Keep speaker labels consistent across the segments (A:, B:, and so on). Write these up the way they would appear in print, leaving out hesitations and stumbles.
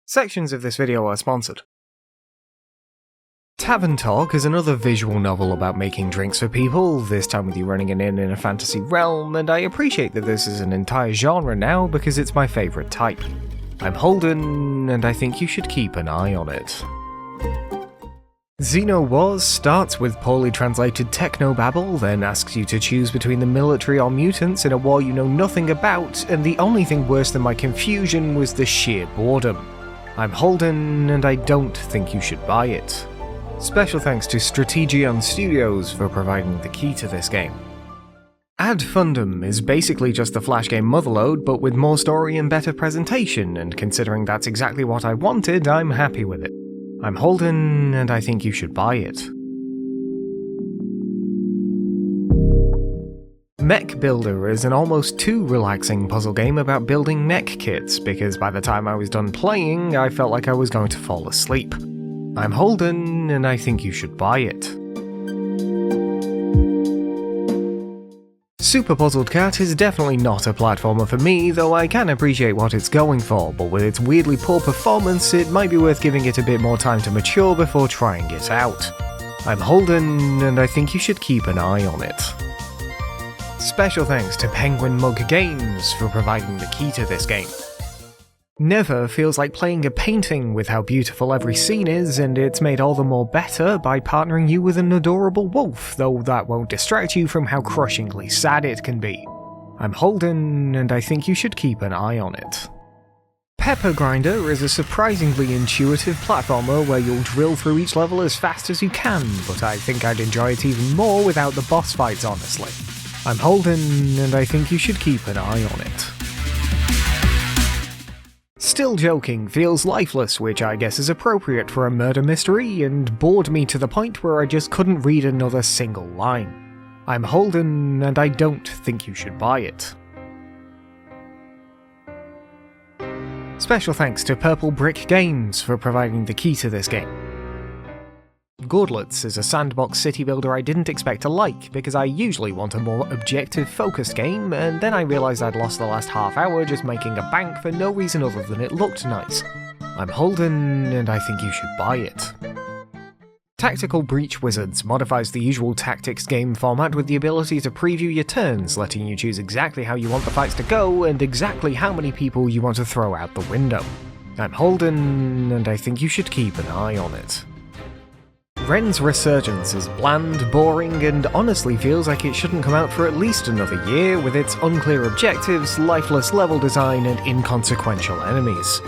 A: Sections of this video are sponsored. Tavern Talk is another visual novel about making drinks for people, this time with you running an inn in a fantasy realm, and I appreciate that this is an entire genre now because it's my favourite type. I'm Holden, and I think you should keep an eye on it. Xenowars starts with poorly translated technobabble, then asks you to choose between the military or mutants in a war you know nothing about, and the only thing worse than my confusion was the sheer boredom. I'm Holden, and I don't think you should buy it. Special thanks to Strategion Studios for providing the key to this game. Add Fundum is basically just the Flash game Motherlode, but with more story and better presentation, and considering that's exactly what I wanted, I'm happy with it. I'm Holden, and I think you should buy it. Mech Builder is an almost too relaxing puzzle game about building mech kits, because by the time I was done playing, I felt like I was going to fall asleep. I'm Holden, and I think you should buy it. Super Puzzled Cat is definitely not a platformer for me, though I can appreciate what it's going for, but with its weirdly poor performance, it might be worth giving it a bit more time to mature before trying it out. I'm Holden, and I think you should keep an eye on it. Special thanks to Penguin Mug Games for providing the key to this game. Neva feels like playing a painting with how beautiful every scene is, and it's made all the more better by partnering you with an adorable wolf, though that won't distract you from how crushingly sad it can be. I'm Holden, and I think you should keep an eye on it. Pepper Grinder is a surprisingly intuitive platformer where you'll drill through each level as fast as you can, but I think I'd enjoy it even more without the boss fights, honestly. I'm Holden, and I think you should keep an eye on it. Still Joking feels lifeless, which I guess is appropriate for a murder mystery, and bored me to the point where I just couldn't read another single line. I'm Holden, and I don't think you should buy it. Special thanks to Purple Brick Games for providing the key to this game. Gourdlets is a sandbox city builder I didn't expect to like, because I usually want a more objective-focused game, and then I realised I'd lost the last half hour just making a bank for no reason other than it looked nice. I'm Holden, and I think you should buy it. Tactical Breach Wizards modifies the usual tactics game format with the ability to preview your turns, letting you choose exactly how you want the fights to go, and exactly how many people you want to throw out the window. I'm Holden, and I think you should keep an eye on it. Wren's Resurgence is bland, boring, and honestly feels like it shouldn't come out for at least another year, with its unclear objectives, lifeless level design, and inconsequential enemies.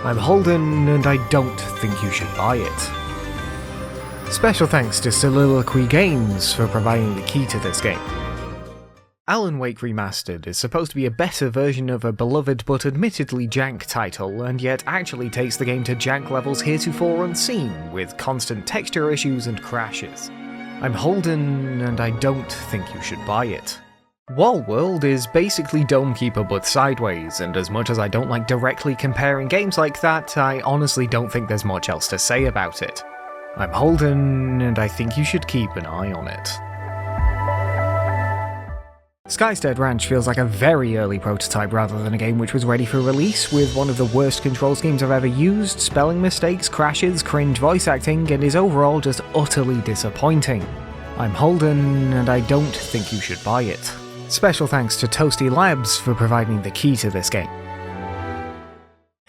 A: I'm Holden, and I don't think you should buy it. Special thanks to Soliloquy Games for providing the key to this game. Alan Wake Remastered is supposed to be a better version of a beloved but admittedly jank title, and yet actually takes the game to jank levels heretofore unseen, with constant texture issues and crashes. I'm Holden, and I don't think you should buy it. Wallworld is basically Dome Keeper but sideways, and as much as I don't like directly comparing games like that, I honestly don't think there's much else to say about it. I'm Holden, and I think you should keep an eye on it. Skystead Ranch feels like a very early prototype rather than a game which was ready for release, with one of the worst control schemes I've ever used, spelling mistakes, crashes, cringe voice acting, and is overall just utterly disappointing. I'm Holden, and I don't think you should buy it. Special thanks to Toasty Labs for providing the key to this game.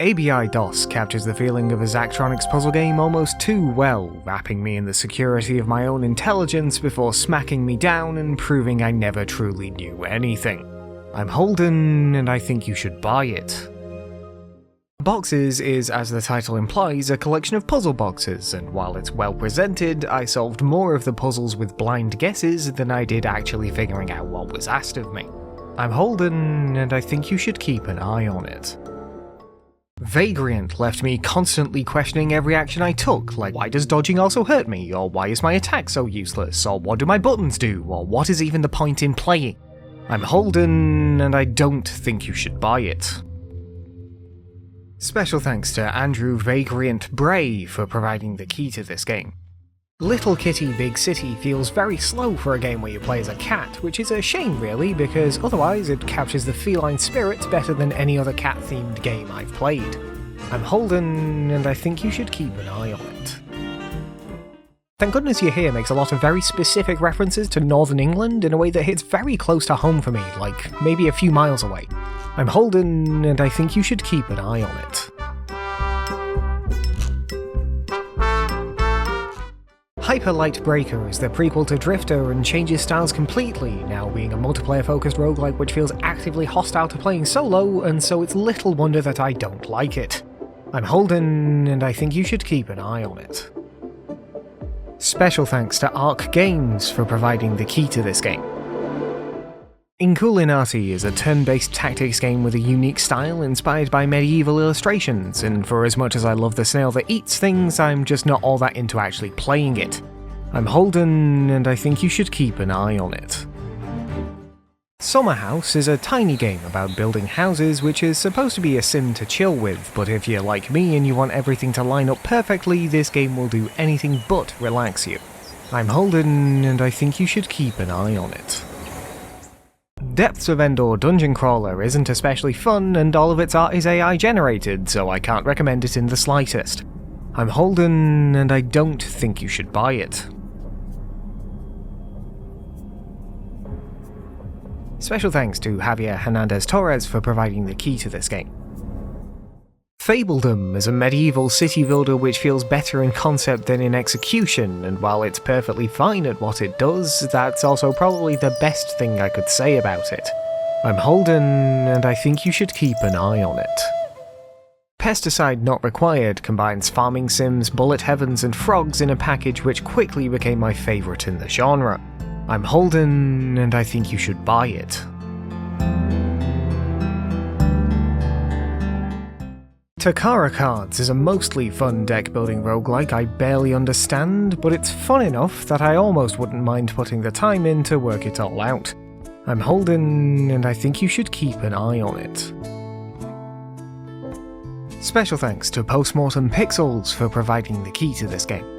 A: ABI-DOS captures the feeling of a Zachtronics puzzle game almost too well, wrapping me in the security of my own intelligence before smacking me down and proving I never truly knew anything. I'm Holden, and I think you should buy it. Boxes is, as the title implies, a collection of puzzle boxes, and while it's well presented, I solved more of the puzzles with blind guesses than I did actually figuring out what was asked of me. I'm Holden, and I think you should keep an eye on it. Vagrient left me constantly questioning every action I took, like why does dodging also hurt me, or why is my attack so useless, or what do my buttons do, or what is even the point in playing? I'm Holden, and I don't think you should buy it. Special thanks to Andrew Vagrient Bray for providing the key to this game. Little Kitty Big City feels very slow for a game where you play as a cat, which is a shame really, because otherwise it captures the feline spirit better than any other cat-themed game I've played. I'm Holden, and I think you should keep an eye on it. Thank Goodness You're Here makes a lot of very specific references to Northern England in a way that hits very close to home for me, like maybe a few miles away. I'm Holden, and I think you should keep an eye on it. Hyper Light Breaker is the prequel to Drifter and changes styles completely, now being a multiplayer-focused roguelike which feels actively hostile to playing solo, and so it's little wonder that I don't like it. I'm Holden, and I think you should keep an eye on it. Special thanks to Arc Games for providing the key to this game. Inkulinati is a turn-based tactics game with a unique style inspired by medieval illustrations, and for as much as I love the snail that eats things, I'm just not all that into actually playing it. I'm Holden, and I think you should keep an eye on it. SUMMERHOUSE is a tiny game about building houses which is supposed to be a sim to chill with, but if you're like me and you want everything to line up perfectly, this game will do anything but relax you. I'm Holden, and I think you should keep an eye on it. Depths of Endor Dungeon Crawler isn't especially fun, and all of its art is AI generated, so I can't recommend it in the slightest. I'm Holden, and I don't think you should buy it. Special thanks to Javier Hernandez-Torres for providing the key to this game. Fabledom is a medieval city builder which feels better in concept than in execution, and while it's perfectly fine at what it does, that's also probably the best thing I could say about it. I'm Holden, and I think you should keep an eye on it. Pesticide Not Required combines farming sims, bullet heavens, and frogs in a package which quickly became my favourite in the genre. I'm Holden, and I think you should buy it. Takara Cards is a mostly fun deck-building roguelike I barely understand, but it's fun enough that I almost wouldn't mind putting the time in to work it all out. I'm Holden, and I think you should keep an eye on it. Special thanks to Postmortem Pixels for providing the key to this game.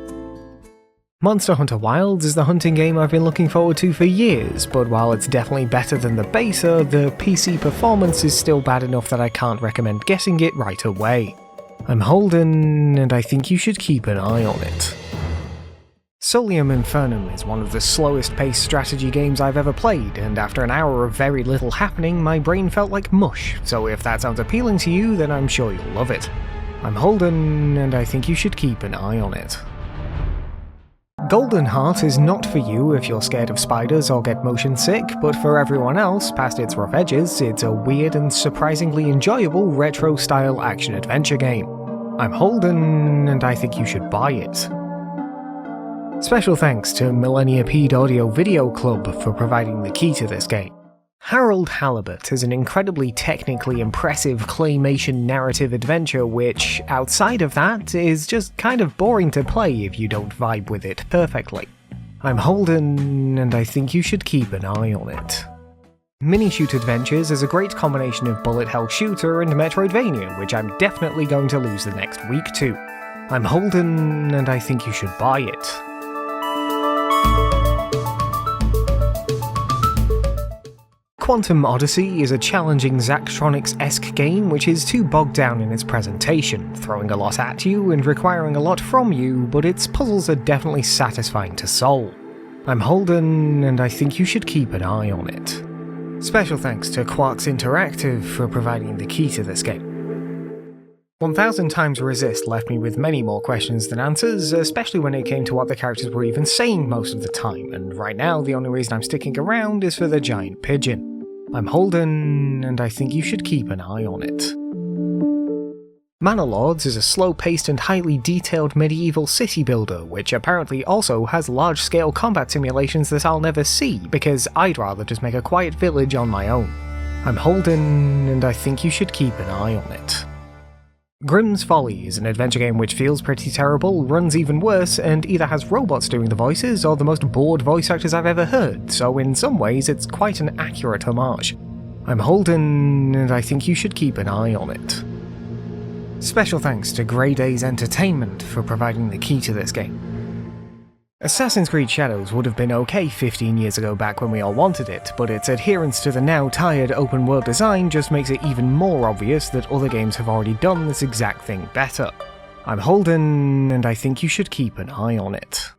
A: Monster Hunter Wilds is the hunting game I've been looking forward to for years, but while it's definitely better than the beta, the PC performance is still bad enough that I can't recommend getting it right away. I'm Holden, and I think you should keep an eye on it. Solium Infernum is one of the slowest paced strategy games I've ever played, and after an hour of very little happening, my brain felt like mush, so if that sounds appealing to you, then I'm sure you'll love it. I'm Holden, and I think you should keep an eye on it. Goldenheart is not for you if you're scared of spiders or get motion sick, but for everyone else, past its rough edges, it's a weird and surprisingly enjoyable retro-style action-adventure game. I'm Holden, and I think you should buy it. Special thanks to Millenniapede Audio Video Club for providing the key to this game. Harold Halibut is an incredibly technically impressive claymation narrative adventure which, outside of that, is just kind of boring to play if you don't vibe with it perfectly. I'm Holden, and I think you should keep an eye on it. Minishoot Adventures is a great combination of bullet hell shooter and Metroidvania, which I'm definitely going to lose the next week to. I'm Holden, and I think you should buy it. Quantum Odyssey is a challenging Zachtronics-esque game which is too bogged down in its presentation, throwing a lot at you and requiring a lot from you, but its puzzles are definitely satisfying to solve. I'm Holden, and I think you should keep an eye on it. Special thanks to Quartz Interactive for providing the key to this game. 1000 Times Resist left me with many more questions than answers, especially when it came to what the characters were even saying most of the time, and right now the only reason I'm sticking around is for the giant pigeon. I'm Holden, and I think you should keep an eye on it. Manor Lords is a slow-paced and highly detailed medieval city builder, which apparently also has large-scale combat simulations that I'll never see, because I'd rather just make a quiet village on my own. I'm Holden, and I think you should keep an eye on it. Grimm's Folly is an adventure game which feels pretty terrible, runs even worse, and either has robots doing the voices or the most bored voice actors I've ever heard, so in some ways it's quite an accurate homage. I'm Holden, and I think you should keep an eye on it. Special thanks to Grey Days Entertainment for providing the key to this game. Assassin's Creed Shadows would have been okay 15 years ago back when we all wanted it, but its adherence to the now tired open world design just makes it even more obvious that other games have already done this exact thing better. I'm Holden, and I think you should keep an eye on it.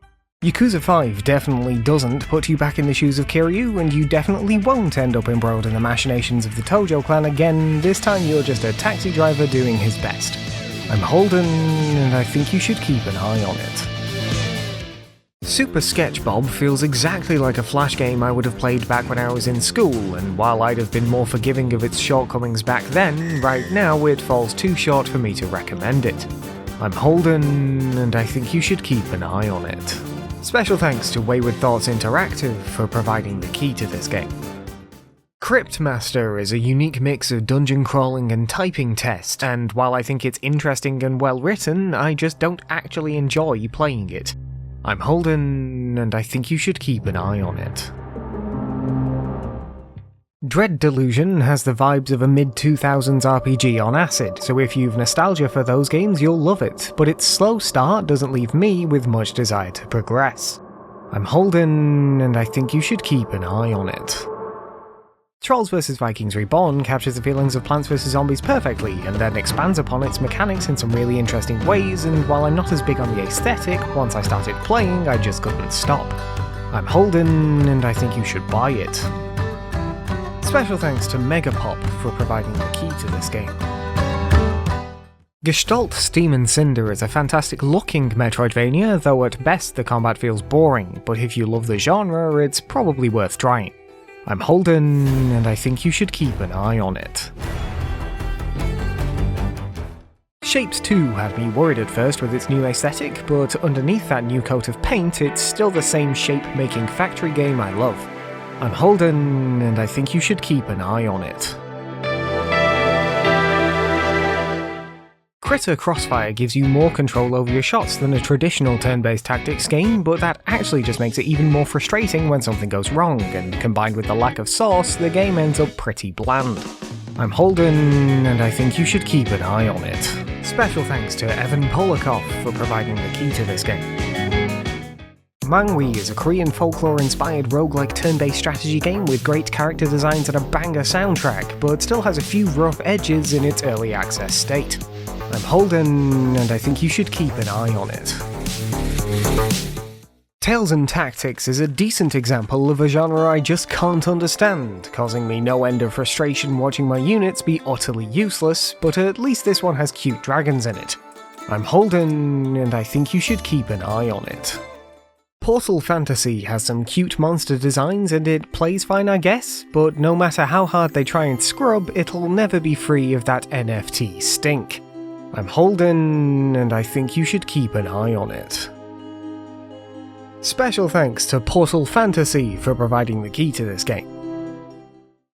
A: Yakuza 5 definitely doesn't put you back in the shoes of Kiryu, and you definitely won't end up embroiled in the machinations of the Tojo clan again. This time you're just a taxi driver doing his best. I'm Holden, and I think you should keep an eye on it. Super Sketch Bob feels exactly like a Flash game I would have played back when I was in school, and while I'd have been more forgiving of its shortcomings back then, right now it falls too short for me to recommend it. I'm Holden, and I think you should keep an eye on it. Special thanks to Wayward Thoughts Interactive for providing the key to this game. Cryptmaster is a unique mix of dungeon crawling and typing test, and while I think it's interesting and well written, I just don't actually enjoy playing it. I'm Holden, and I think you should keep an eye on it. Dread Delusion has the vibes of a mid-2000s RPG on acid, so if you've nostalgia for those games you'll love it, but its slow start doesn't leave me with much desire to progress. I'm Holden, and I think you should keep an eye on it. Trolls vs Vikings Reborn captures the feelings of Plants vs Zombies perfectly, and then expands upon its mechanics in some really interesting ways, and while I'm not as big on the aesthetic, once I started playing I just couldn't stop. I'm Holden, and I think you should buy it. Special thanks to Megapop for providing the key to this game. Gestalt Steam and Cinder is a fantastic looking Metroidvania, though at best the combat feels boring, but if you love the genre it's probably worth trying. I'm Holden, and I think you should keep an eye on it. Shapes 2 had me worried at first with its new aesthetic, but underneath that new coat of paint, it's still the same shape-making factory game I love. I'm Holden, and I think you should keep an eye on it. Critter Crossfire gives you more control over your shots than a traditional turn-based tactics game, but that actually just makes it even more frustrating when something goes wrong, and combined with the lack of sauce, the game ends up pretty bland. I'm Holden, and I think you should keep an eye on it. Special thanks to Evan Polakov for providing the key to this game. Mangwi is a Korean folklore-inspired roguelike turn-based strategy game with great character designs and a banger soundtrack, but still has a few rough edges in its early access state. I'm Holden, and I think you should keep an eye on it. Tales and Tactics is a decent example of a genre I just can't understand, causing me no end of frustration watching my units be utterly useless, but at least this one has cute dragons in it. I'm Holden, and I think you should keep an eye on it. Portal Fantasy has some cute monster designs and it plays fine I guess, but no matter how hard they try and scrub, it'll never be free of that NFT stink. I'm Holden, and I think you should keep an eye on it. Special thanks to Portal Fantasy for providing the key to this game.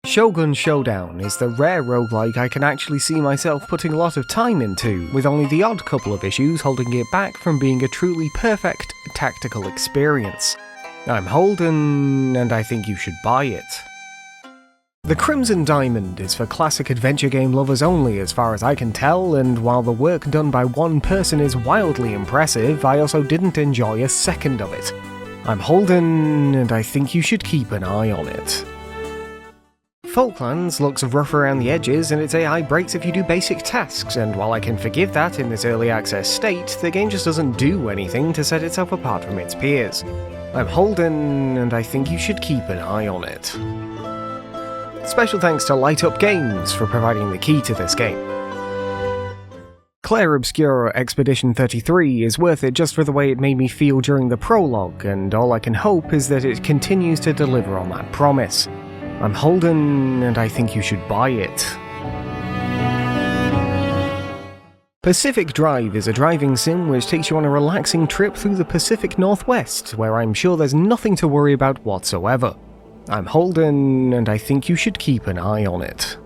A: Shogun Showdown is the rare roguelike I can actually see myself putting a lot of time into, with only the odd couple of issues holding it back from being a truly perfect tactical experience. I'm Holden, and I think you should buy it. The Crimson Diamond is for classic adventure game lovers only as far as I can tell, and while the work done by one person is wildly impressive, I also didn't enjoy a second of it. I'm Holden, and I think you should keep an eye on it. Folklands looks rough around the edges and its AI breaks if you do basic tasks, and while I can forgive that in this early access state, the game just doesn't do anything to set itself apart from its peers. I'm Holden, and I think you should keep an eye on it. Special thanks to Light Up Games for providing the key to this game. Clair Obscure Expedition 33 is worth it just for the way it made me feel during the prologue, and all I can hope is that it continues to deliver on that promise. I'm Holden, and I think you should buy it. Pacific Drive is a driving sim which takes you on a relaxing trip through the Pacific Northwest, where I'm sure there's nothing to worry about whatsoever. I'm Holden, and I think you should keep an eye on it.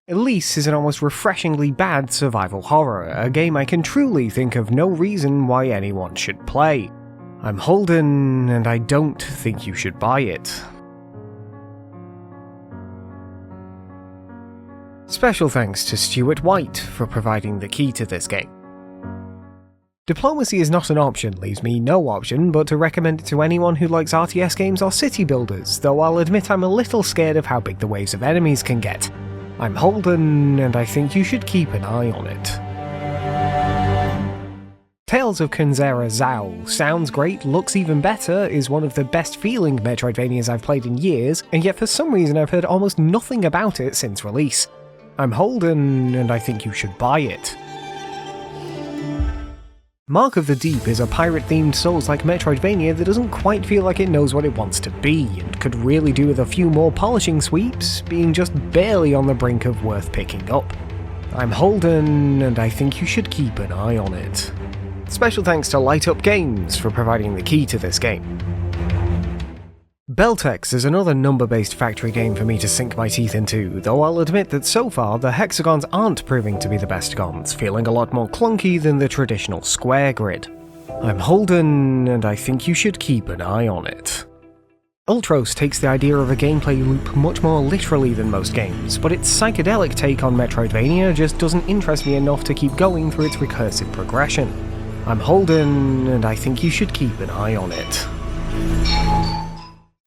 A: Elise is an almost refreshingly bad survival horror, a game I can truly think of no reason why anyone should play. I'm Holden, and I don't think you should buy it. Special thanks to Stuart White for providing the key to this game. Diplomacy is not an option leaves me no option but to recommend it to anyone who likes RTS games or city builders, though I'll admit I'm a little scared of how big the waves of enemies can get. I'm Holden, and I think you should keep an eye on it. Tales of Kenzera Zao sounds great, looks even better, is one of the best feeling Metroidvanias I've played in years, and yet for some reason I've heard almost nothing about it since release. I'm Holden, and I think you should buy it. Mark of the Deep is a pirate-themed Souls-like Metroidvania that doesn't quite feel like it knows what it wants to be, and could really do with a few more polishing sweeps, being just barely on the brink of worth picking up. I'm Holden, and I think you should keep an eye on it. Special thanks to Light Up Games for providing the key to this game. Beltex is another number-based factory game for me to sink my teeth into, though I'll admit that so far the hexagons aren't proving to be the best gons, feeling a lot more clunky than the traditional square grid. I'm Holden, and I think you should keep an eye on it. Ultros takes the idea of a gameplay loop much more literally than most games, but its psychedelic take on Metroidvania just doesn't interest me enough to keep going through its recursive progression. I'm Holden, and I think you should keep an eye on it.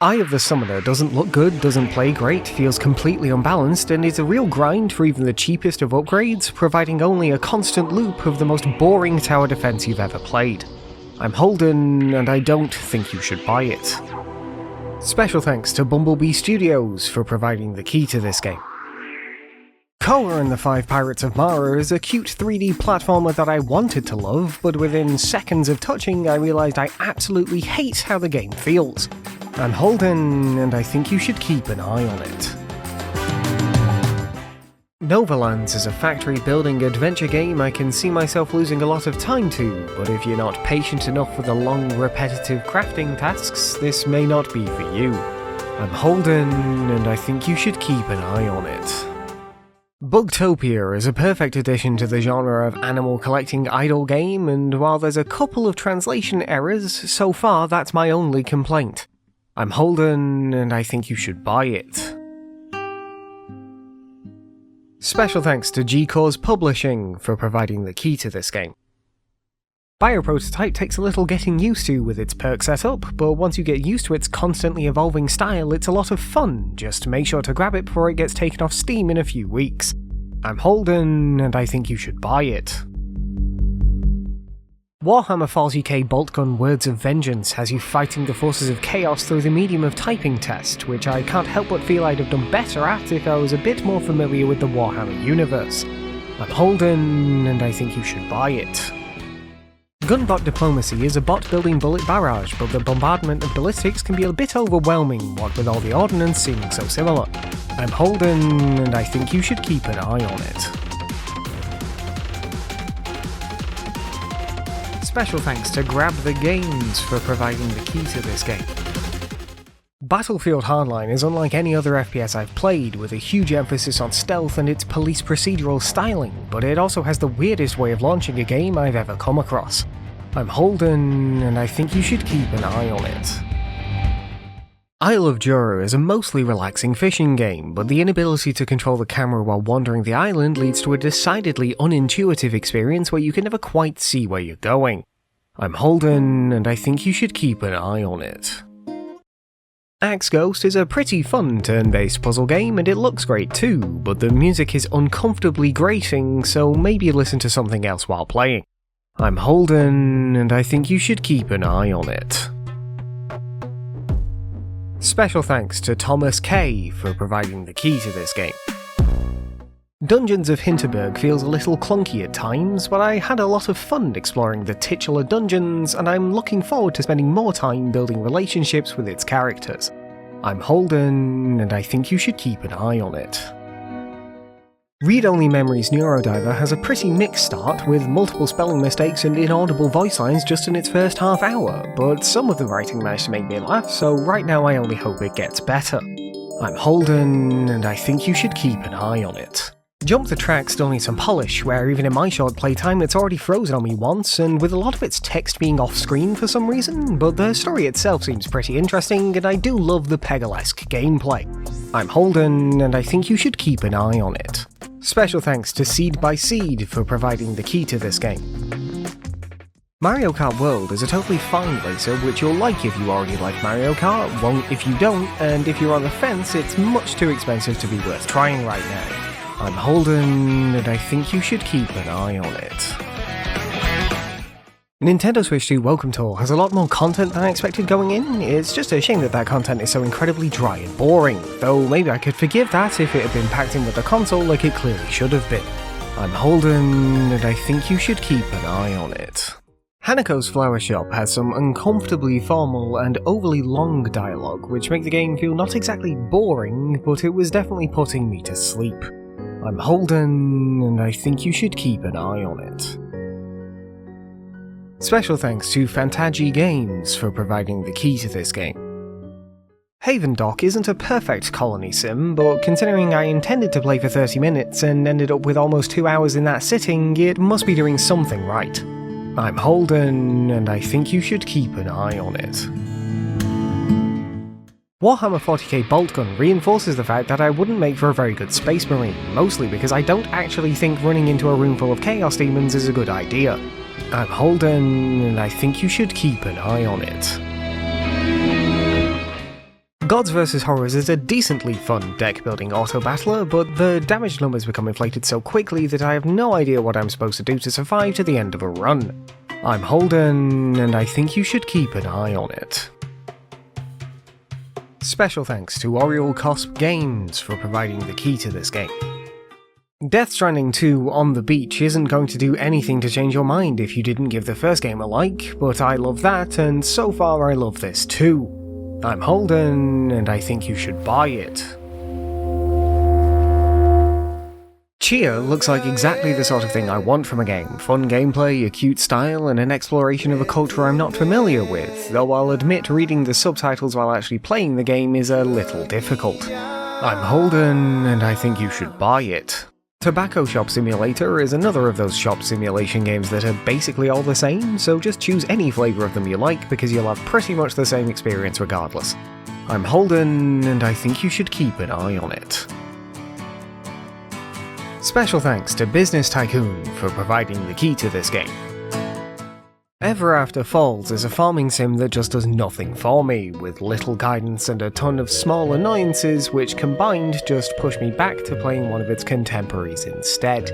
A: Eye of the Summoner doesn't look good, doesn't play great, feels completely unbalanced, and is a real grind for even the cheapest of upgrades, providing only a constant loop of the most boring tower defense you've ever played. I'm Holden, and I don't think you should buy it. Special thanks to Bumblebee Studios for providing the key to this game. Koa and the Five Pirates of Mara is a cute 3D platformer that I wanted to love, but within seconds of touching I realised I absolutely hate how the game feels. I'm Holden, and I think you should keep an eye on it. Novalands is a factory-building adventure game I can see myself losing a lot of time to, but if you're not patient enough with the long, repetitive crafting tasks, this may not be for you. I'm Holden, and I think you should keep an eye on it. Bugtopia is a perfect addition to the genre of animal collecting idle game, and while there's a couple of translation errors, so far that's my only complaint. I'm Holden, and I think you should buy it. Special thanks to G-Cause Publishing for providing the key to this game. Bioprototype takes a little getting used to with its perk setup, but once you get used to its constantly evolving style, it's a lot of fun. Just make sure to grab it before it gets taken off Steam in a few weeks. I'm Holden, and I think you should buy it. Warhammer 40k Boltgun Words of Vengeance has you fighting the forces of chaos through the medium of typing test, which I can't help but feel I'd have done better at if I was a bit more familiar with the Warhammer universe. I'm Holden, and I think you should buy it. Gunbot Diplomacy is a bot-building bullet barrage, but the bombardment of ballistics can be a bit overwhelming, what with all the ordnance seeming so similar. I'm Holden, and I think you should keep an eye on it. Special thanks to Grab the Games for providing the key to this game. Battlefield Hardline is unlike any other FPS I've played, with a huge emphasis on stealth and its police procedural styling, but it also has the weirdest way of launching a game I've ever come across. I'm Holden, and I think you should keep an eye on it. Isle of Jura is a mostly relaxing fishing game, but the inability to control the camera while wandering the island leads to a decidedly unintuitive experience where you can never quite see where you're going. I'm Holden, and I think you should keep an eye on it. Axe Ghost is a pretty fun turn-based puzzle game, and it looks great too, but the music is uncomfortably grating, so maybe listen to something else while playing. I'm Holden, and I think you should keep an eye on it. Special thanks to Thomas K for providing the key to this game. Dungeons of Hinterberg feels a little clunky at times, but I had a lot of fun exploring the titular dungeons, and I'm looking forward to spending more time building relationships with its characters. I'm Holden, and I think you should keep an eye on it. Read Only Memories Neurodiver has a pretty mixed start, with multiple spelling mistakes and inaudible voice lines just in its first half hour, but some of the writing managed to make me laugh, so right now I only hope it gets better. I'm Holden, and I think you should keep an eye on it. Jump the Track still needs some polish, where even in my short playtime it's already frozen on me once, and with a lot of its text being off-screen for some reason, but the story itself seems pretty interesting, and I do love the Peggle-esque gameplay. I'm Holden, and I think you should keep an eye on it. Special thanks to Seed by Seed for providing the key to this game. Mario Kart World is a totally fine racer which you'll like if you already like Mario Kart, won't if you don't, and if you're on the fence it's much too expensive to be worth trying right now. I'm Holden, and I think you should keep an eye on it. Nintendo Switch 2 Welcome Tour has a lot more content than I expected going in. It's just a shame that content is so incredibly dry and boring, though maybe I could forgive that if it had been packed in with the console like it clearly should have been. I'm Holden, and I think you should keep an eye on it. Hanako's Flower Shop has some uncomfortably formal and overly long dialogue, which make the game feel not exactly boring, but it was definitely putting me to sleep. I'm Holden, and I think you should keep an eye on it. Special thanks to Fantagy Games for providing the key to this game. Haven Dock isn't a perfect colony sim, but considering I intended to play for 30 minutes and ended up with almost 2 hours in that sitting, it must be doing something right. I'm Holden, and I think you should keep an eye on it. Warhammer 40k Bolt Gun reinforces the fact that I wouldn't make for a very good Space Marine, mostly because I don't actually think running into a room full of Chaos Demons is a good idea. I'm Holden, and I think you should keep an eye on it. Gods vs Horrors is a decently fun deck-building auto-battler, but the damage numbers become inflated so quickly that I have no idea what I'm supposed to do to survive to the end of a run. I'm Holden, and I think you should keep an eye on it. Special thanks to Oriole Cosp Games for providing the key to this game. Death Stranding 2 On the Beach isn't going to do anything to change your mind if you didn't give the first game a like, but I love that, and so far I love this too. I'm Holden, and I think you should buy it. Chia looks like exactly the sort of thing I want from a game. Fun gameplay, a cute style, and an exploration of a culture I'm not familiar with, though I'll admit reading the subtitles while actually playing the game is a little difficult. I'm Holden, and I think you should buy it. Tobacco Shop Simulator is another of those shop simulation games that are basically all the same, so just choose any flavour of them you like because you'll have pretty much the same experience regardless. I'm Holden, and I think you should keep an eye on it. Special thanks to Business Tycoon for providing the key to this game. Ever After Falls is a farming sim that just does nothing for me, with little guidance and a ton of small annoyances which combined just push me back to playing one of its contemporaries instead.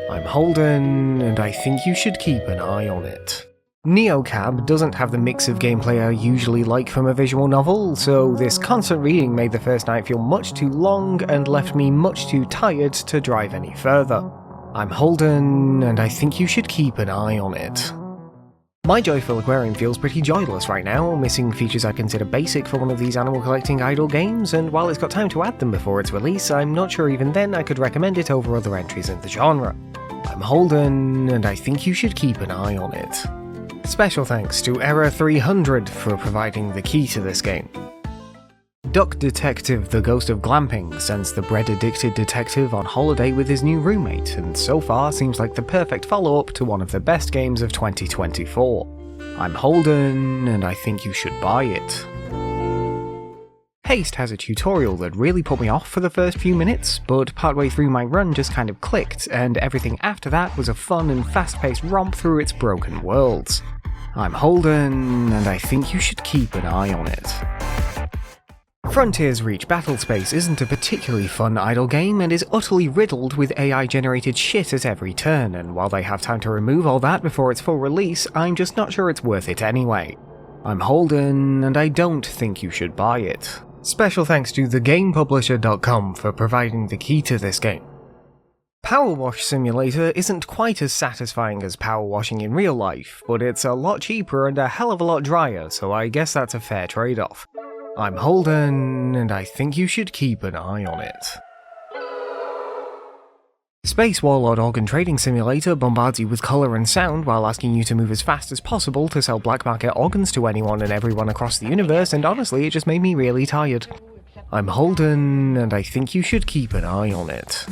A: I'm Holden, and I think you should keep an eye on it. Neocab doesn't have the mix of gameplay I usually like from a visual novel, so this constant reading made the first night feel much too long and left me much too tired to drive any further. I'm Holden, and I think you should keep an eye on it. My Joyful Aquarium feels pretty joyless right now, missing features I consider basic for one of these animal collecting idle games, and while it's got time to add them before its release, I'm not sure even then I could recommend it over other entries in the genre. I'm Holden, and I think you should keep an eye on it. Special thanks to Error 300 for providing the key to this game. Duck Detective The Ghost of Glamping sends the bread-addicted detective on holiday with his new roommate, and so far seems like the perfect follow-up to one of the best games of 2024. I'm Holden, and I think you should buy it. Haste has a tutorial that really put me off for the first few minutes, but partway through my run just kind of clicked, and everything after that was a fun and fast-paced romp through its broken worlds. I'm Holden, and I think you should keep an eye on it. Frontiers Reach Battlespace isn't a particularly fun idle game and is utterly riddled with AI-generated shit at every turn, and while they have time to remove all that before its full release, I'm just not sure it's worth it anyway. I'm Holden, and I don't think you should buy it. Special thanks to TheGamePublisher.com for providing the key to this game. Power Wash Simulator isn't quite as satisfying as power washing in real life, but it's a lot cheaper and a hell of a lot drier, so I guess that's a fair trade-off. I'm Holden, and I think you should keep an eye on it. Space Warlord Organ Trading Simulator bombards you with colour and sound while asking you to move as fast as possible to sell black market organs to anyone and everyone across the universe, and honestly it just made me really tired. I'm Holden, and I think you should keep an eye on it.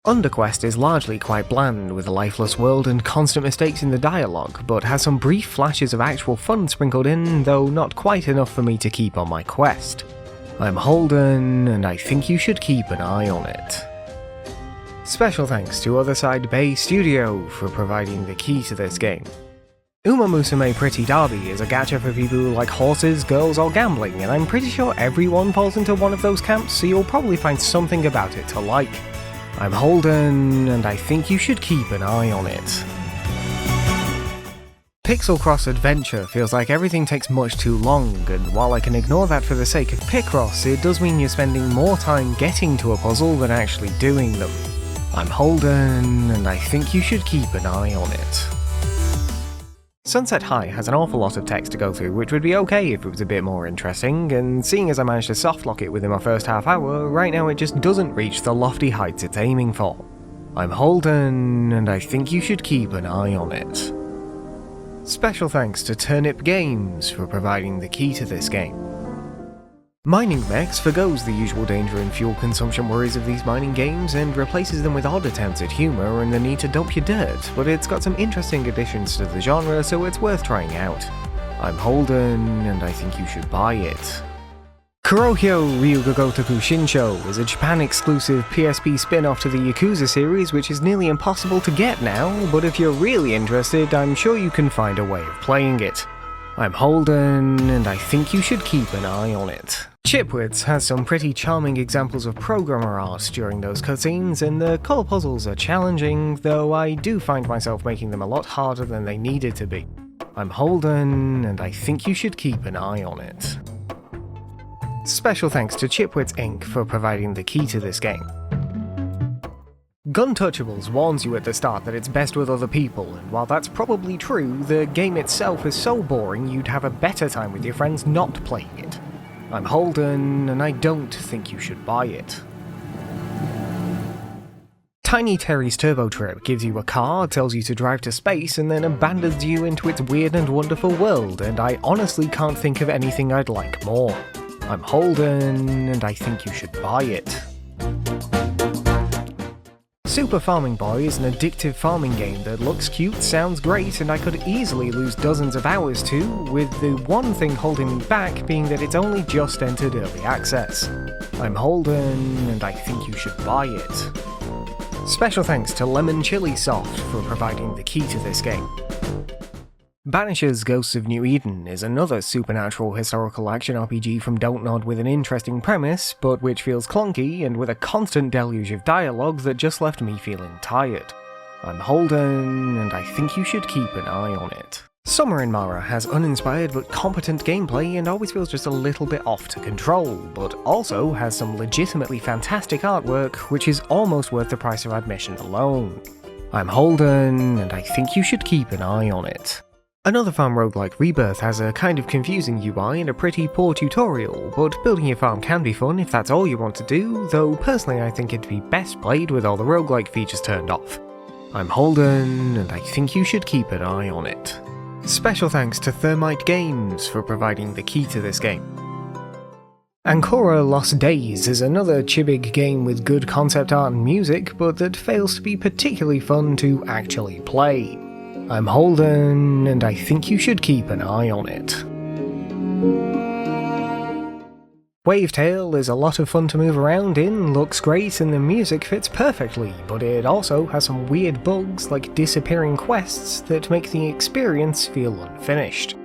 A: Underquest is largely quite bland, with a lifeless world and constant mistakes in the dialogue, but has some brief flashes of actual fun sprinkled in, though not quite enough for me to keep on my quest. I'm Holden, and I think you should keep an eye on it. Special thanks to Otherside Bay Studio for providing the key to this game. Uma Musume Pretty Derby is a gacha for people who like horses, girls, or gambling, and I'm pretty sure everyone falls into one of those camps, so you'll probably find something about it to like. I'm Holden, and I think you should keep an eye on it. Pixel Cross Adventure feels like everything takes much too long, and while I can ignore that for the sake of Picross, it does mean you're spending more time getting to a puzzle than actually doing them. I'm Holden, and I think you should keep an eye on it. Sunset High has an awful lot of text to go through, which would be okay if it was a bit more interesting, and seeing as I managed to softlock it within my first half hour, right now it just doesn't reach the lofty heights it's aiming for. I'm Holden, and I think you should keep an eye on it. Special thanks to Turnip Games for providing the key to this game. Mining Mechs forgoes the usual danger and fuel consumption worries of these mining games and replaces them with odd attempts at humour and the need to dump your dirt, but it's got some interesting additions to the genre, so it's worth trying out. I'm Holden, and I think you should buy it. Kurohyo Ryugagotoku Shinsho is a Japan-exclusive PSP spin-off to the Yakuza series, which is nearly impossible to get now, but if you're really interested, I'm sure you can find a way of playing it. I'm Holden, and I think you should keep an eye on it. Chipwits has some pretty charming examples of programmer art during those cutscenes, and the colour puzzles are challenging, though I do find myself making them a lot harder than they needed to be. I'm Holden, and I think you should keep an eye on it. Special thanks to Chipwits Inc. for providing the key to this game. Guntouchables warns you at the start that it's best with other people, and while that's probably true, the game itself is so boring you'd have a better time with your friends not playing it. I'm Holden, and I don't think you should buy it. Tiny Terry's Turbo Trip gives you a car, tells you to drive to space, and then abandons you into its weird and wonderful world, and I honestly can't think of anything I'd like more. I'm Holden, and I think you should buy it. Super Farming Boy is an addictive farming game that looks cute, sounds great, and I could easily lose dozens of hours to, with the one thing holding me back being that it's only just entered early access. I'm Holden, and I think you should buy it. Special thanks to Lemon Chili Soft for providing the key to this game. Banisher's Ghosts of New Eden is another supernatural historical action RPG from Dontnod with an interesting premise, but which feels clunky and with a constant deluge of dialogue that just left me feeling tired. I'm Holden, and I think you should keep an eye on it. Summer in Mara has uninspired but competent gameplay and always feels just a little bit off to control, but also has some legitimately fantastic artwork, which is almost worth the price of admission alone. I'm Holden, and I think you should keep an eye on it. Another farm roguelike, Rebirth, has a kind of confusing UI and a pretty poor tutorial, but building your farm can be fun if that's all you want to do, though personally I think it'd be best played with all the roguelike features turned off. I'm Holden, and I think you should keep an eye on it. Special thanks to Thermite Games for providing the key to this game. Ancora Lost Days is another Chibig game with good concept art and music, but that fails to be particularly fun to actually play. I'm Holden, and I think you should keep an eye on it. Wavetail is a lot of fun to move around in, looks great, and the music fits perfectly, but it also has some weird bugs like disappearing quests that make the experience feel unfinished.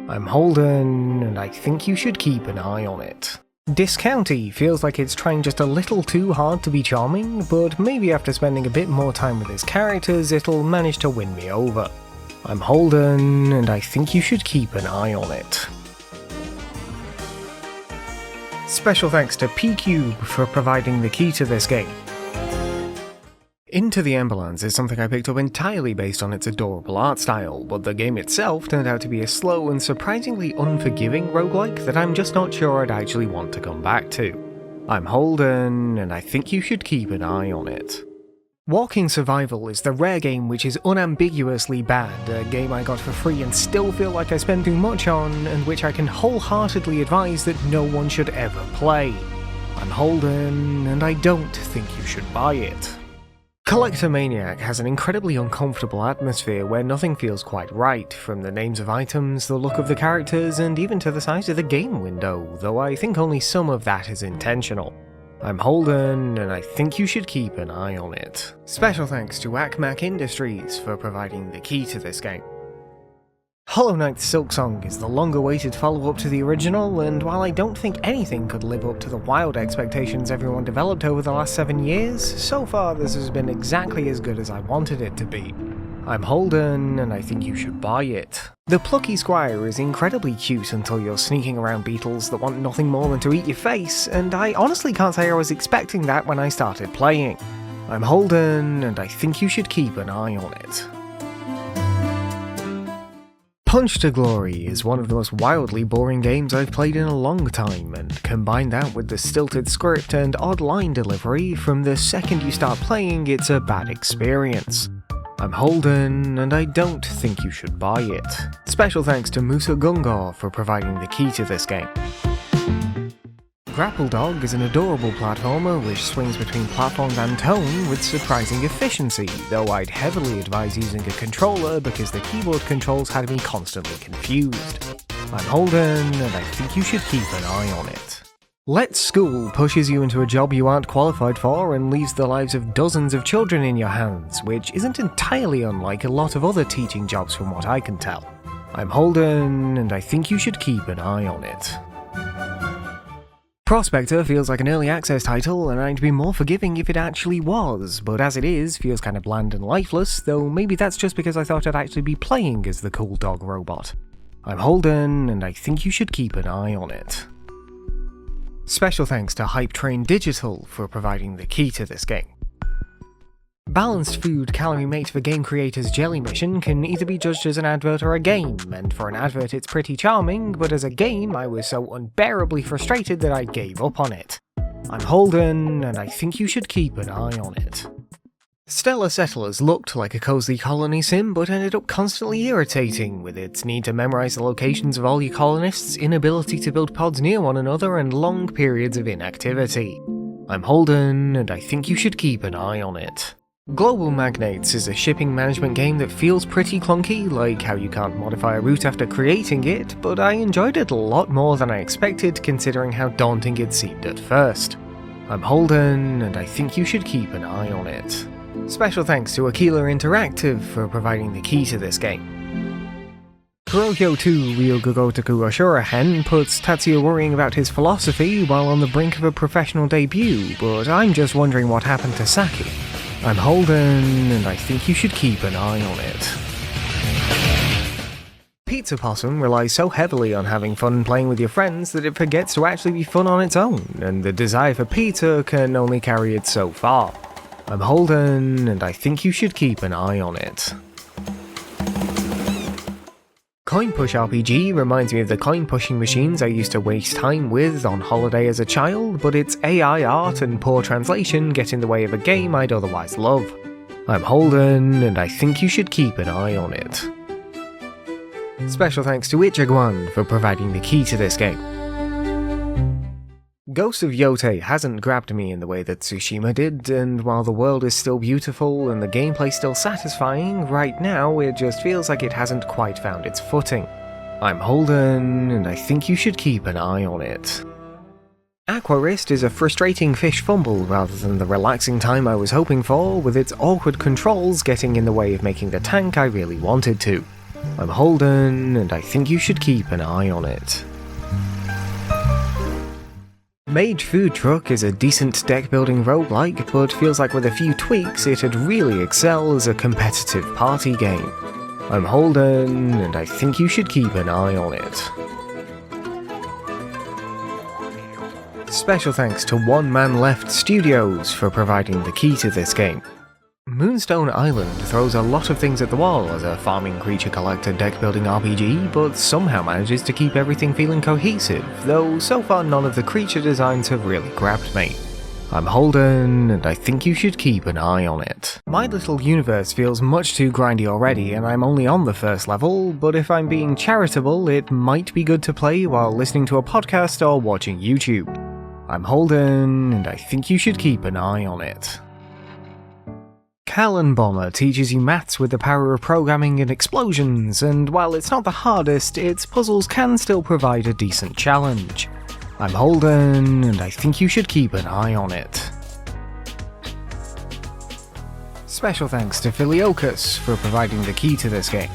A: I'm Holden, and I think you should keep an eye on it. Discounty feels like it's trying just a little too hard to be charming, but maybe after spending a bit more time with its characters, it'll manage to win me over. I'm Holden, and I think you should keep an eye on it. Special thanks to P-Cube for providing the key to this game. Into the Emberlands is something I picked up entirely based on its adorable art style, but the game itself turned out to be a slow and surprisingly unforgiving roguelike that I'm just not sure I'd actually want to come back to. I'm Holden, and I think you should keep an eye on it. Walking Survival is the rare game which is unambiguously bad, a game I got for free and still feel like I spend too much on, and which I can wholeheartedly advise that no one should ever play. I'm Holden, and I don't think you should buy it. Collector Maniac has an incredibly uncomfortable atmosphere where nothing feels quite right, from the names of items, the look of the characters, and even to the size of the game window, though I think only some of that is intentional. I'm Holden, and I think you should keep an eye on it. Special thanks to ACMAC Industries for providing the key to this game. Hollow Knight's Silksong is the long-awaited follow-up to the original, and while I don't think anything could live up to the wild expectations everyone developed over the last 7 years, so far this has been exactly as good as I wanted it to be. I'm Holden, and I think you should buy it. The plucky squire is incredibly cute until you're sneaking around beetles that want nothing more than to eat your face, and I honestly can't say I was expecting that when I started playing. I'm Holden, and I think you should keep an eye on it. Punch to Glory is one of the most wildly boring games I've played in a long time, and combine that with the stilted script and odd line delivery, from the second you start playing it's a bad experience. I'm Holden, and I don't think you should buy it. Special thanks to Musa Gungor for providing the key to this game. Grapple Dog is an adorable platformer which swings between platforms and tone with surprising efficiency, though I'd heavily advise using a controller because the keyboard controls had me constantly confused. I'm Holden, and I think you should keep an eye on it. Let's School pushes you into a job you aren't qualified for and leaves the lives of dozens of children in your hands, which isn't entirely unlike a lot of other teaching jobs from what I can tell. I'm Holden, and I think you should keep an eye on it. Prospector feels like an early access title, and I'd be more forgiving if it actually was, but as it is, feels kind of bland and lifeless, though maybe that's just because I thought I'd actually be playing as the cool dog robot. I'm Holden, and I think you should keep an eye on it. Special thanks to Hype Train Digital for providing the key to this game. Balanced Food Calorie Mate for Game Creators Jelly Mission can either be judged as an advert or a game, and for an advert it's pretty charming, but as a game I was so unbearably frustrated that I gave up on it. I'm Holden, and I think you should keep an eye on it. Stellar Settlers looked like a cozy colony sim, but ended up constantly irritating, with its need to memorize the locations of all your colonists, inability to build pods near one another, and long periods of inactivity. I'm Holden, and I think you should keep an eye on it. Global Magnates is a shipping management game that feels pretty clunky, like how you can't modify a route after creating it, but I enjoyed it a lot more than I expected considering how daunting it seemed at first. I'm Holden, and I think you should keep an eye on it. Special thanks to Aquila Interactive for providing the key to this game. Kurohyo 2 Ryogogotoku Ashura-hen puts Tatsuya worrying about his philosophy while on the brink of a professional debut, but I'm just wondering what happened to Saki. I'm Holden, and I think you should keep an eye on it. Pizza Possum relies so heavily on having fun playing with your friends that it forgets to actually be fun on its own, and the desire for pizza can only carry it so far. I'm Holden, and I think you should keep an eye on it. Coin Push RPG reminds me of the coin pushing machines I used to waste time with on holiday as a child, but its AI art and poor translation get in the way of a game I'd otherwise love. I'm Holden, and I think you should keep an eye on it. Special thanks to Ichiguan for providing the key to this game. Ghost of Yote hasn't grabbed me in the way that Tsushima did, and while the world is still beautiful and the gameplay still satisfying, right now it just feels like it hasn't quite found its footing. I'm Holden, and I think you should keep an eye on it. Aquarist is a frustrating fish fumble rather than the relaxing time I was hoping for, with its awkward controls getting in the way of making the tank I really wanted to. I'm Holden, and I think you should keep an eye on it. Mage Food Truck is a decent deck-building roguelike, but feels like with a few tweaks it'd really excel as a competitive party game. I'm Holden, and I think you should keep an eye on it. Special thanks to One Man Left Studios for providing the key to this game. Moonstone Island throws a lot of things at the wall as a farming creature collector deck-building RPG, but somehow manages to keep everything feeling cohesive, though so far none of the creature designs have really grabbed me. I'm Holden, and I think you should keep an eye on it. My Little Universe feels much too grindy already, and I'm only on the first level, but if I'm being charitable, it might be good to play while listening to a podcast or watching YouTube. I'm Holden, and I think you should keep an eye on it. Callan Bomber teaches you maths with the power of programming and explosions, and while it's not the hardest, its puzzles can still provide a decent challenge. I'm Holden, and I think you should keep an eye on it. Special thanks to Philiokus for providing the key to this game.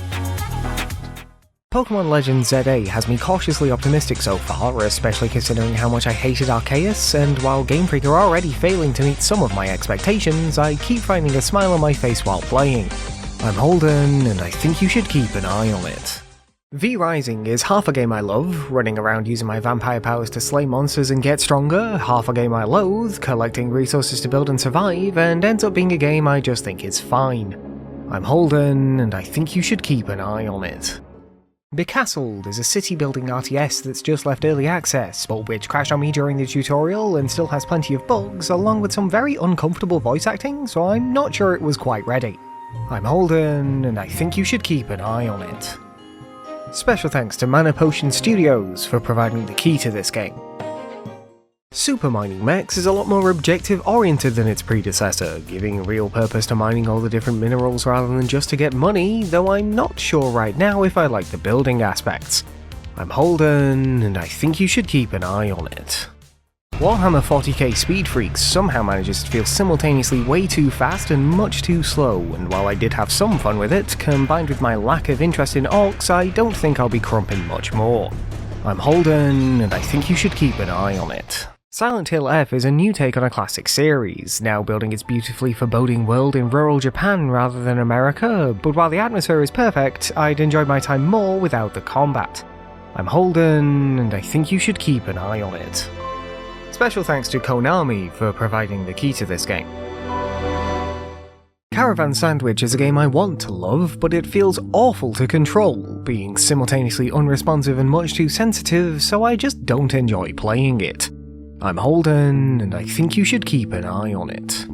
A: Pokemon Legends ZA has me cautiously optimistic so far, especially considering how much I hated Arceus, and while Game Freak are already failing to meet some of my expectations, I keep finding a smile on my face while playing. I'm Holden, and I think you should keep an eye on it. V Rising is half a game I love, running around using my vampire powers to slay monsters and get stronger, half a game I loathe, collecting resources to build and survive, and ends up being a game I just think is fine. I'm Holden, and I think you should keep an eye on it. Becastled is a city-building RTS that's just left early access, but which crashed on me during the tutorial and still has plenty of bugs, along with some very uncomfortable voice acting, so I'm not sure it was quite ready. I'm Holden, and I think you should keep an eye on it. Special thanks to Mana Potion Studios for providing the key to this game. Super Mining Mechs is a lot more objective-oriented than its predecessor, giving real purpose to mining all the different minerals rather than just to get money, though I'm not sure right now if I like the building aspects. I'm Holden, and I think you should keep an eye on it. Warhammer 40k Speed Freaks somehow manages to feel simultaneously way too fast and much too slow, and while I did have some fun with it, combined with my lack of interest in orcs, I don't think I'll be crumping much more. I'm Holden, and I think you should keep an eye on it. Silent Hill F is a new take on a classic series, now building its beautifully foreboding world in rural Japan rather than America, but while the atmosphere is perfect, I'd enjoy my time more without the combat. I'm Holden, and I think you should keep an eye on it. Special thanks to Konami for providing the key to this game. Caravan Sandwich is a game I want to love, but it feels awful to control, being simultaneously unresponsive and much too sensitive, so I just don't enjoy playing it. I'm Holden, and I think you should keep an eye on it.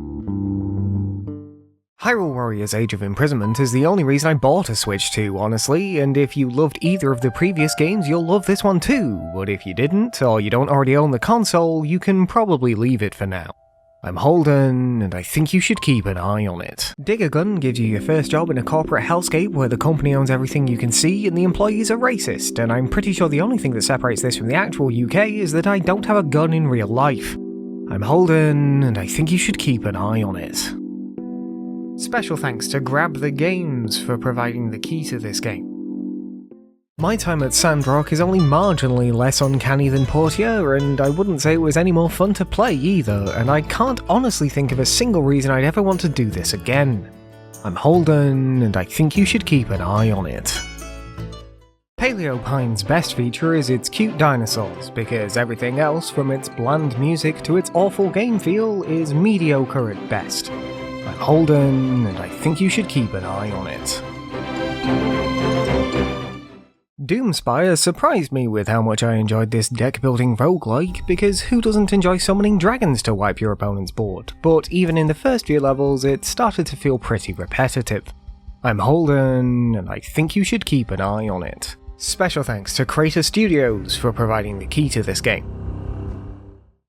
A: Hyrule Warriors Age of Imprisonment is the only reason I bought a Switch 2, honestly, and if you loved either of the previous games, you'll love this one too, but if you didn't, or you don't already own the console, you can probably leave it for now. I'm Holden, and I think you should keep an eye on it. Dig a Gun gives you your first job in a corporate hellscape where the company owns everything you can see and the employees are racist, and I'm pretty sure the only thing that separates this from the actual UK is that I don't have a gun in real life. I'm Holden, and I think you should keep an eye on it. Special thanks to Grab the Games for providing the key to this game. My time at Sandrock is only marginally less uncanny than Portia, and I wouldn't say it was any more fun to play either, and I can't honestly think of a single reason I'd ever want to do this again. I'm Holden, and I think you should keep an eye on it. Paleo Pine's best feature is its cute dinosaurs, because everything else, from its bland music to its awful game feel, is mediocre at best. I'm Holden, and I think you should keep an eye on it. Doomspire surprised me with how much I enjoyed this deck-building roguelike, because who doesn't enjoy summoning dragons to wipe your opponent's board, but even in the first few levels it started to feel pretty repetitive. I'm Holden, and I think you should keep an eye on it. Special thanks to Crater Studios for providing the key to this game.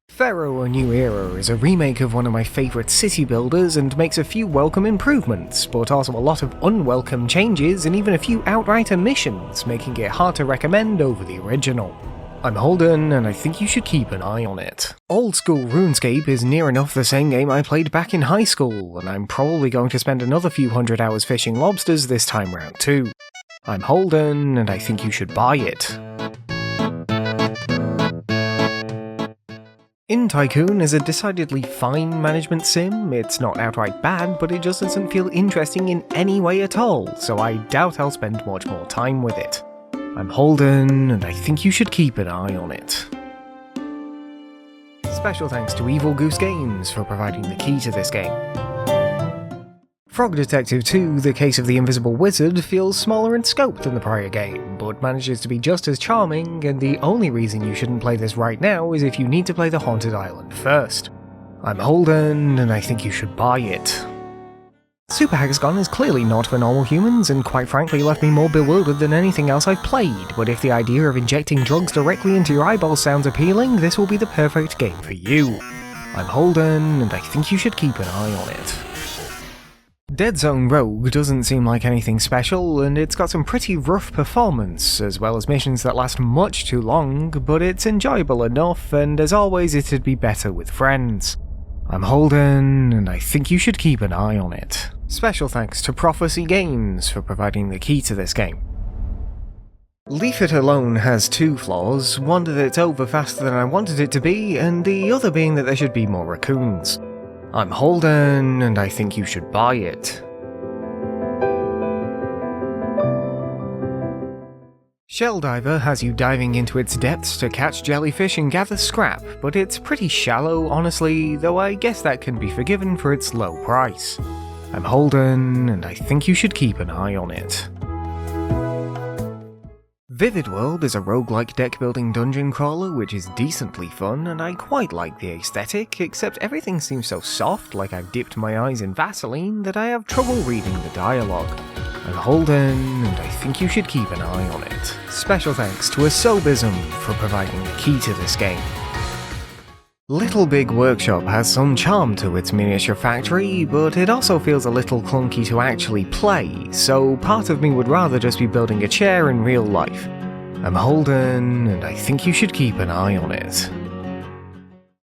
A: Pharaoh: A New Era is a remake of one of my favourite city builders and makes a few welcome improvements, but also a lot of unwelcome changes and even a few outright omissions, making it hard to recommend over the original. I'm Holden, and I think you should keep an eye on it. Old School RuneScape is near enough the same game I played back in high school, and I'm probably going to spend another few hundred hours fishing lobsters this time round too. I'm Holden, and I think you should buy it. In Tycoon is a decidedly fine management sim. It's not outright bad, but it just doesn't feel interesting in any way at all, so I doubt I'll spend much more time with it. I'm Holden, and I think you should keep an eye on it. Special thanks to Evil Goose Games for providing the key to this game. Frog Detective 2: The Case of the Invisible Wizard feels smaller in scope than the prior game, but manages to be just as charming, and the only reason you shouldn't play this right now is if you need to play the Haunted Island first. I'm Holden, and I think you should buy it. Super Hexagon is clearly not for normal humans, and quite frankly left me more bewildered than anything else I've played, but if the idea of injecting drugs directly into your eyeballs sounds appealing, this will be the perfect game for you. I'm Holden, and I think you should keep an eye on it. Dead Zone Rogue doesn't seem like anything special, and it's got some pretty rough performance, as well as missions that last much too long, but it's enjoyable enough, and as always it'd be better with friends. I'm Holden, and I think you should keep an eye on it. Special thanks to Prophecy Games for providing the key to this game. Leave It Alone has two flaws, one that it's over faster than I wanted it to be, and the other being that there should be more raccoons. I'm Holden, and I think you should buy it. Shell Diver has you diving into its depths to catch jellyfish and gather scrap, but it's pretty shallow, honestly, though I guess that can be forgiven for its low price. I'm Holden, and I think you should keep an eye on it. Vivid World is a roguelike deck-building dungeon crawler which is decently fun, and I quite like the aesthetic, except everything seems so soft, like I've dipped my eyes in Vaseline, that I have trouble reading the dialogue. I'm Holden, and I think you should keep an eye on it. Special thanks to Asobism for providing the key to this game. Little Big Workshop has some charm to its miniature factory, but it also feels a little clunky to actually play, so part of me would rather just be building a chair in real life. I'm Holden, and I think you should keep an eye on it.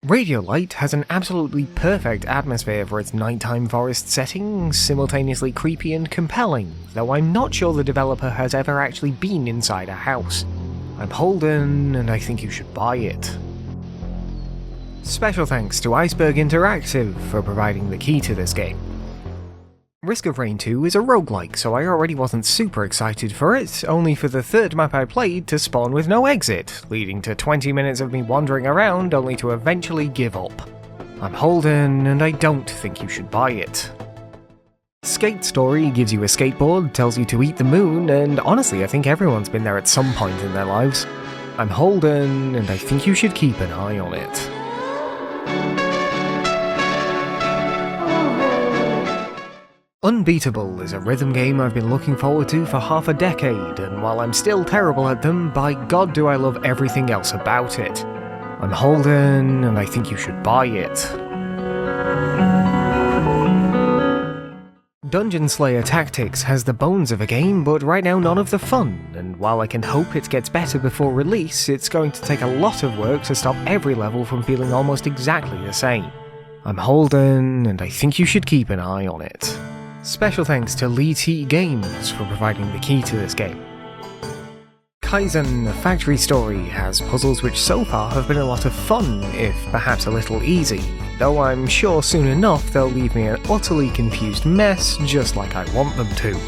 A: Radiolite has an absolutely perfect atmosphere for its nighttime forest setting, simultaneously creepy and compelling, though I'm not sure the developer has ever actually been inside a house. I'm Holden, and I think you should buy it. Special thanks to Iceberg Interactive for providing the key to this game. Risk of Rain 2 is a roguelike, so I already wasn't super excited for it, only for the third map I played to spawn with no exit, leading to 20 minutes of me wandering around only to eventually give up. I'm Holden, and I don't think you should buy it. Skate Story gives you a skateboard, tells you to eat the moon, and honestly I think everyone's been there at some point in their lives. I'm Holden, and I think you should keep an eye on it. Unbeatable is a rhythm game I've been looking forward to for half a decade, and while I'm still terrible at them, by God do I love everything else about it. I'm Holden, and I think you should buy it. Dungeon Slayer Tactics has the bones of a game, but right now none of the fun, and while I can hope it gets better before release, it's going to take a lot of work to stop every level from feeling almost exactly the same. I'm Holden, and I think you should keep an eye on it. Special thanks to Lee T Games for providing the key to this game. Kaizen Factory Story has puzzles which so far have been a lot of fun, if perhaps a little easy, though I'm sure soon enough they'll leave me an utterly confused mess just like I want them to.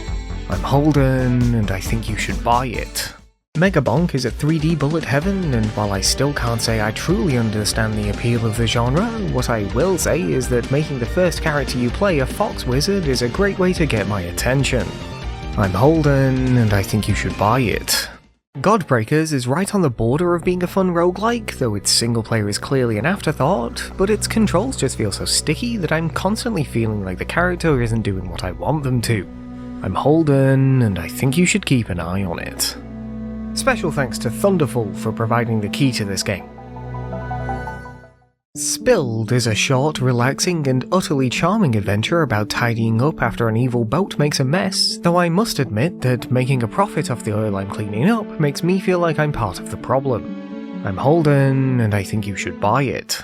A: I'm Holden, and I think you should buy it. Megabonk is a 3D bullet heaven, and while I still can't say I truly understand the appeal of the genre, what I will say is that making the first character you play a fox wizard is a great way to get my attention. I'm Holden, and I think you should buy it. Godbreakers is right on the border of being a fun roguelike, though its single player is clearly an afterthought, but its controls just feel so sticky that I'm constantly feeling like the character isn't doing what I want them to. I'm Holden, and I think you should keep an eye on it. Special thanks to Thunderful for providing the key to this game. Spilled is a short, relaxing, and utterly charming adventure about tidying up after an evil boat makes a mess, though I must admit that making a profit off the oil I'm cleaning up makes me feel like I'm part of the problem. I'm Holden, and I think you should buy it.